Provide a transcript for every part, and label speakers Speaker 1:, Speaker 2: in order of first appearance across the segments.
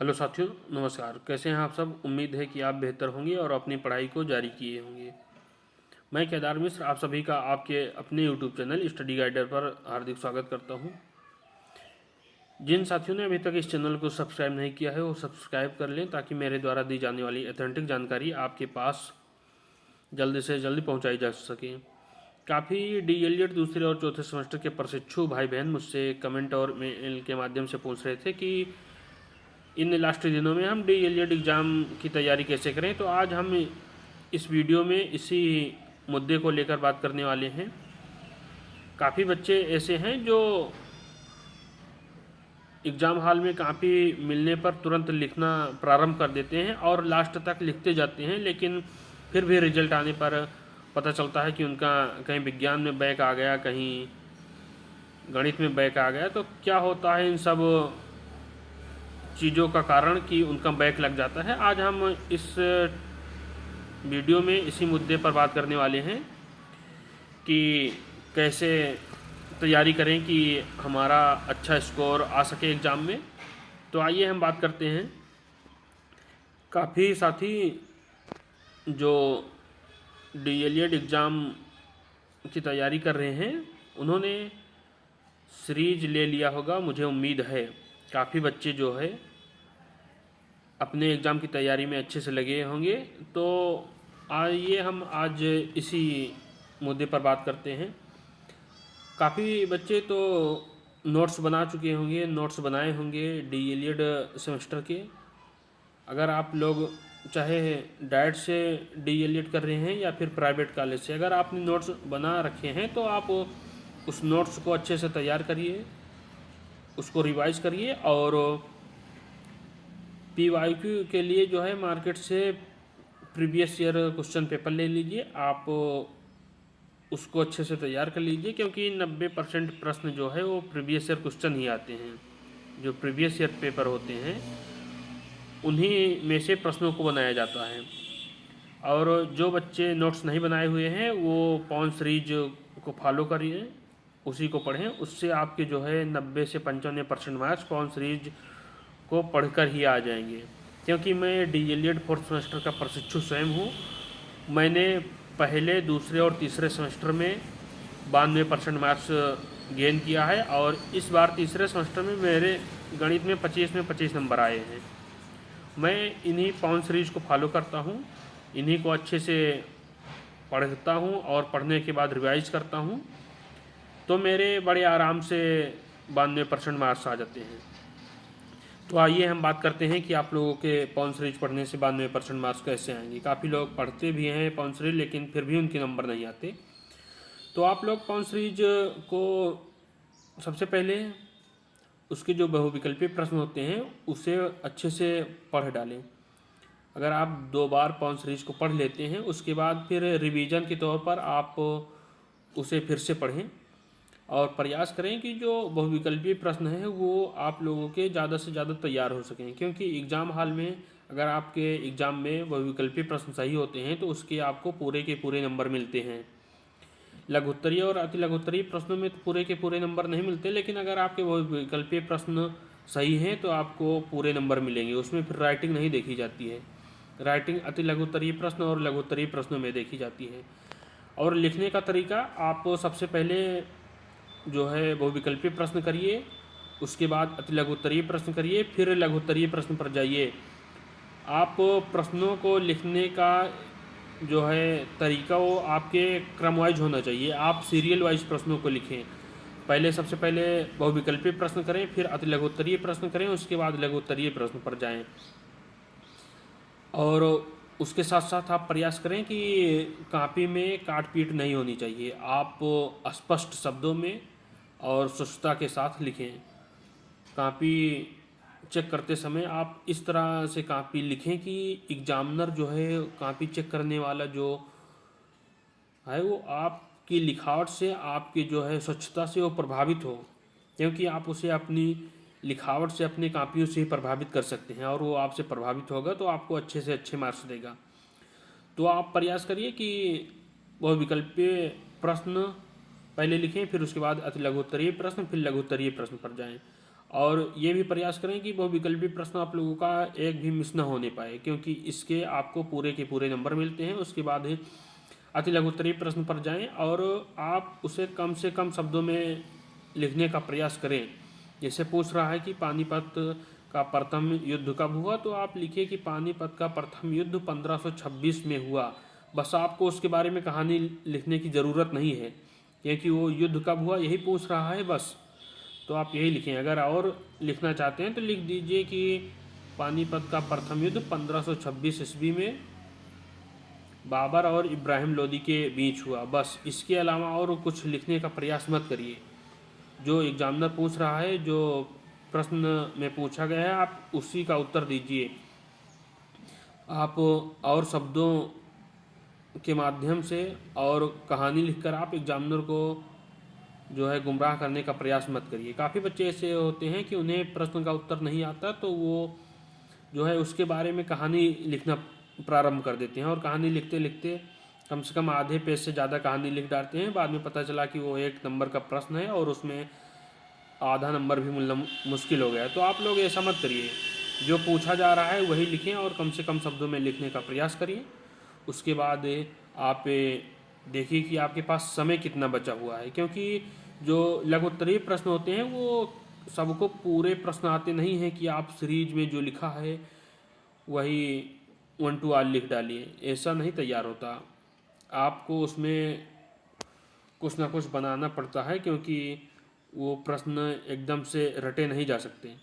Speaker 1: Hello साथियों, नमस्कार। कैसे हैं आप सब? उम्मीद है कि आप बेहतर होंगे और अपनी पढ़ाई को जारी किए होंगे। मैं केदार मिश्र आप सभी का आपके अपने यूट्यूब चैनल स्टडी गाइडर पर हार्दिक स्वागत करता हूं। जिन साथियों ने अभी तक इस चैनल को सब्सक्राइब नहीं किया है वो सब्सक्राइब कर लें ताकि मेरे द्वारा दी जाने वाली ऑथेंटिक जानकारी आपके पास जल्दी से जल्दी पहुँचाई जा सके। काफ़ी DELED दूसरे और चौथे सेमेस्टर के प्रशिक्षु भाई बहन मुझसे कमेंट और मेल के माध्यम से पूछ रहे थे कि इन लास्ट दिनों में हम DELED एग्ज़ाम की तैयारी कैसे करें। तो आज हम इस वीडियो में इसी मुद्दे को लेकर बात करने वाले हैं। काफ़ी बच्चे ऐसे हैं जो एग्ज़ाम हॉल में कापी मिलने पर तुरंत लिखना प्रारंभ कर देते हैं और लास्ट तक लिखते जाते हैं, लेकिन फिर भी रिजल्ट आने पर पता चलता है कि उनका कहीं विज्ञान में बैक आ गया, कहीं गणित में बैक आ गया। तो क्या होता है इन सब चीज़ों का कारण कि उनका बैक लग जाता है। आज हम इस वीडियो में इसी मुद्दे पर बात करने वाले हैं कि कैसे तैयारी करें कि हमारा अच्छा स्कोर आ सके एग्ज़ाम में। तो आइए हम बात करते हैं। काफ़ी साथी जो DELED एग्ज़ाम की तैयारी कर रहे हैं उन्होंने सीरीज ले लिया होगा, मुझे उम्मीद है। काफ़ी बच्चे जो है अपने एग्ज़ाम की तैयारी में अच्छे से लगे होंगे। तो आइए हम आज इसी मुद्दे पर बात करते हैं। काफ़ी बच्चे तो नोट्स बना चुके होंगे, नोट्स बनाए होंगे DELED सेमेस्टर के। अगर आप लोग चाहे डाइट से DELED कर रहे हैं या फिर प्राइवेट कॉलेज से, अगर आपने नोट्स बना रखे हैं तो आप उस नोट्स को अच्छे से तैयार करिए, उसको रिवाइज करिए और PYQ के लिए जो है मार्केट से प्रीवियस ईयर क्वेश्चन पेपर ले लीजिए। आप उसको अच्छे से तैयार कर लीजिए क्योंकि 90% प्रश्न जो है वो प्रीवियस ईयर क्वेश्चन ही आते हैं। जो प्रीवियस ईयर पेपर होते हैं उन्हीं में से प्रश्नों को बनाया जाता है। और जो बच्चे नोट्स नहीं बनाए हुए हैं वो पॉन सीरीज को फॉलो करिए, उसी को पढ़ें। उससे आपके जो है 90 से 95% मार्क्स पॉन सीरीज को पढ़कर ही आ जाएंगे। क्योंकि मैं DELED फोर्थ सेमेस्टर का प्रशिक्षु स्वयं हूँ। मैंने पहले, दूसरे और तीसरे सेमेस्टर में 92% मार्क्स गेन किया है और इस बार तीसरे सेमेस्टर में मेरे गणित में 25 में 25 नंबर आए हैं। मैं इन्हीं पॉन सीरीज को फॉलो करता हूँ, इन्हीं को अच्छे से पढ़ता हूँ और पढ़ने के बाद रिवाइज करता हूँ, तो मेरे बड़े आराम से 92% मार्क्स आ जाते हैं। तो आइए हम बात करते हैं कि आप लोगों के पॉन सीरीज पढ़ने से 92% मार्क्स कैसे आएंगे। काफ़ी लोग पढ़ते भी हैं पॉन सीरीज लेकिन फिर भी उनके नंबर नहीं आते। तो आप लोग पॉन सीरीज को सबसे पहले उसके जो बहुविकल्पीय प्रश्न होते हैं उसे अच्छे से पढ़ डालें। अगर आप 2 बार पॉन सीरीज को पढ़ लेते हैं उसके बाद फिर रिवीजन के तौर पर आप उसे फिर से पढ़ें और प्रयास करें कि जो बहुविकल्पीय प्रश्न है वो आप लोगों के ज़्यादा से ज़्यादा तैयार हो सकें। क्योंकि एग्ज़ाम हॉल में अगर आपके एग्ज़ाम में बहुविकल्पीय प्रश्न सही होते हैं तो उसके आपको पूरे के पूरे नंबर मिलते हैं। लघुत्तरीय और अति लघुत्तरीय प्रश्नों में तो पूरे के पूरे नंबर नहीं मिलते, लेकिन अगर आपके बहुविकल्पीय प्रश्न सही हैं तो आपको पूरे नंबर मिलेंगे। उसमें फिर राइटिंग नहीं देखी जाती है, राइटिंग अति लघुत्तरीय प्रश्न और लघुत्तरीय प्रश्नों में देखी जाती है। और लिखने का तरीका, आप सबसे पहले जो है बहुविकल्पीय प्रश्न करिए, उसके बाद अति लघुत्तरीय प्रश्न करिए, फिर लघुत्तरीय प्रश्न पर जाइए। आप प्रश्नों को लिखने का जो है तरीका वो आपके क्रम वाइज होना चाहिए। आप सीरियल वाइज प्रश्नों को लिखें। पहले सबसे पहले बहुविकल्पीय प्रश्न करें, फिर अति लघुत्तरीय प्रश्न करें, उसके बाद लघुत्तरीय प्रश्न पर जाएं। और उसके साथ साथ आप प्रयास करें कि कॉपी में काट पीट नहीं होनी चाहिए। आप स्पष्ट शब्दों में और स्वच्छता के साथ लिखें। कॉपी चेक करते समय आप इस तरह से कॉपी लिखें कि एग्जामिनर जो है, कॉपी चेक करने वाला जो है, वो आपकी लिखावट से, आपकी जो है स्वच्छता से वो प्रभावित हो। क्योंकि आप उसे अपनी लिखावट से, अपनी कॉपियों से ही प्रभावित कर सकते हैं और वो आपसे प्रभावित होगा तो आपको अच्छे से अच्छे मार्क्स देगा। तो आप प्रयास करिए कि बहुविकल्पीय प्रश्न पहले लिखें, फिर उसके बाद अति लघुत्तरीय प्रश्न, फिर लघुत्तरीय प्रश्न पर जाएं। और ये भी प्रयास करें कि बहुविकल्पी प्रश्न आप लोगों का एक भी मिस ना होने पाए, क्योंकि इसके आपको पूरे के पूरे नंबर मिलते हैं। उसके बाद अति लघु उत्तरीय प्रश्न पर जाएं और आप उसे कम से कम शब्दों में लिखने का प्रयास करें। जैसे पूछ रहा है कि पानीपत का प्रथम युद्ध कब हुआ, तो आप लिखिए कि पानीपत का प्रथम युद्ध 1526 में हुआ। बस आपको उसके बारे में कहानी लिखने की ज़रूरत नहीं है, क्योंकि वो युद्ध कब हुआ यही पूछ रहा है बस। तो आप यही लिखें। अगर और लिखना चाहते हैं तो लिख दीजिए कि पानीपत का प्रथम युद्ध 1526 ईस्वी में बाबर और इब्राहिम लोदी के बीच हुआ। बस इसके अलावा और कुछ लिखने का प्रयास मत करिए। जो एग्जामिनर पूछ रहा है, जो प्रश्न में पूछा गया है, आप उसी का उत्तर दीजिए। आप और शब्दों के माध्यम से और कहानी लिखकर आप एग्जामिनर को जो है गुमराह करने का प्रयास मत करिए। काफ़ी बच्चे ऐसे होते हैं कि उन्हें प्रश्न का उत्तर नहीं आता, तो वो जो है उसके बारे में कहानी लिखना प्रारंभ कर देते हैं और कहानी लिखते लिखते कम से कम आधे पेज से ज़्यादा कहानी लिख डालते हैं। बाद में पता चला कि वो 1 नंबर का प्रश्न है और उसमें आधा नंबर भी मिलना मुश्किल हो गया। तो आप लोग ऐसा मत करिए, जो पूछा जा रहा है वही लिखें और कम से कम शब्दों में लिखने का प्रयास करिए। उसके बाद आप देखिए कि आपके पास समय कितना बचा हुआ है, क्योंकि जो लघु उत्तरीय प्रश्न होते हैं वो सबको पूरे प्रश्न आते नहीं हैं कि आप सीरीज में जो लिखा है वही 1 to R लिख डालिए। ऐसा नहीं तैयार होता, आपको उसमें कुछ ना कुछ बनाना पड़ता है, क्योंकि वो प्रश्न एकदम से रटे नहीं जा सकते।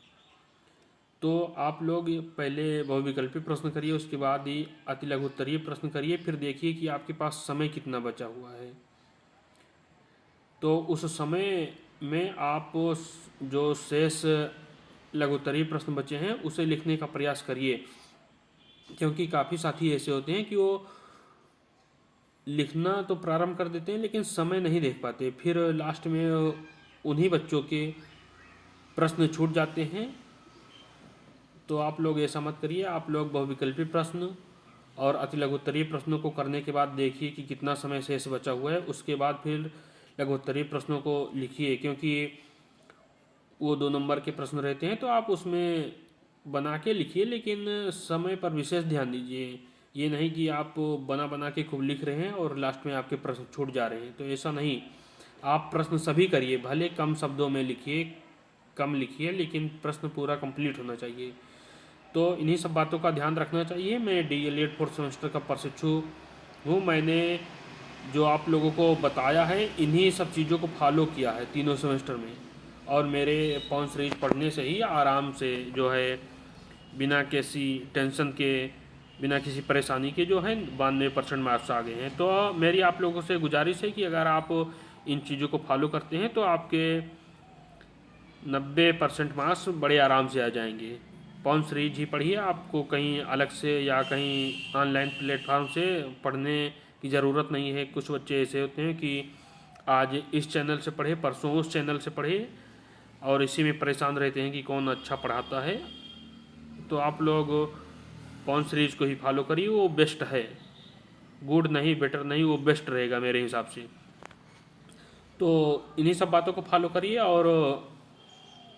Speaker 1: तो आप लोग पहले बहुविकल्पी प्रश्न करिए, उसके बाद ही अति लघु उत्तरीय प्रश्न करिए, फिर देखिए कि आपके पास समय कितना बचा हुआ है। तो उस समय में आप जो शेष लघु उत्तरीय प्रश्न बचे हैं उसे लिखने का प्रयास करिए, क्योंकि काफ़ी साथी ऐसे होते हैं कि वो लिखना तो प्रारंभ कर देते हैं लेकिन समय नहीं देख पाते, फिर लास्ट में उन्हीं बच्चों के प्रश्न छूट जाते हैं। तो आप लोग ऐसा मत करिए। आप लोग बहुविकल्पी प्रश्न और अति लघु उत्तरीय प्रश्नों को करने के बाद देखिए कि कितना समय शेष बचा हुआ है, उसके बाद फिर लघु उत्तरीय प्रश्नों को लिखिए, क्योंकि वो 2 नंबर के प्रश्न रहते हैं। तो आप उसमें बना के लिखिए, लेकिन समय पर विशेष ध्यान दीजिए। ये नहीं कि आप बना बना के खूब लिख रहे हैं और लास्ट में आपके प्रश्न छूट जा रहे हैं, तो ऐसा नहीं। आप प्रश्न सभी करिए, भले कम शब्दों में लिखिए, कम लिखिए, लेकिन प्रश्न पूरा कंप्लीट होना चाहिए। तो इन्हीं सब बातों का ध्यान रखना चाहिए। मैं DELED 4th सेमेस्टर का प्रशिक्षु हूँ। मैंने जो आप लोगों को बताया है इन्हीं सब चीज़ों को फॉलो किया है तीनों सेमेस्टर में, और मेरे पॉन सीरीज पढ़ने से ही आराम से जो है बिना किसी टेंशन के, बिना किसी परेशानी के जो है 92% मार्क्स आ गए हैं। तो मेरी आप लोगों से गुजारिश है कि अगर आप इन चीज़ों को फॉलो करते हैं तो आपके 90% मार्क्स बड़े आराम से आ जाएंगे। पॉन सीरीज ही पढ़िए, आपको कहीं अलग से या कहीं ऑनलाइन प्लेटफॉर्म से पढ़ने की ज़रूरत नहीं है। कुछ बच्चे ऐसे होते हैं कि आज इस चैनल से पढ़े, परसों उस चैनल से पढ़े, और इसी में परेशान रहते हैं कि कौन अच्छा पढ़ाता है। तो आप लोग पॉन सीरीज को ही फॉलो करिए, वो बेस्ट है। गुड नहीं, बेटर नहीं, वो बेस्ट रहेगा मेरे हिसाब से। तो इन्हीं सब बातों को फॉलो करिए और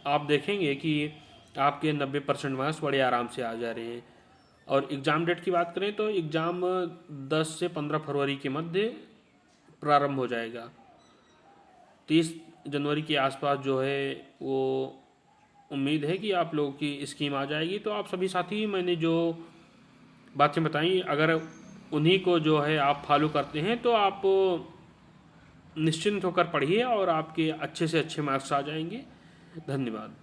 Speaker 1: आप देखेंगे कि आपके 90% मार्क्स बड़े आराम से आ जा रहे हैं। और एग्ज़ाम डेट की बात करें तो एग्ज़ाम 10 से 15 फरवरी के मध्य प्रारंभ हो जाएगा। 30 जनवरी के आसपास जो है वो उम्मीद है कि आप लोगों की स्कीम आ जाएगी। तो आप सभी साथी, मैंने जो बातें बताई, अगर उन्हीं को जो है आप फॉलो करते हैं तो आप निश्चिंत होकर पढ़िए और आपके अच्छे से अच्छे मार्क्स आ जाएंगे। धन्यवाद।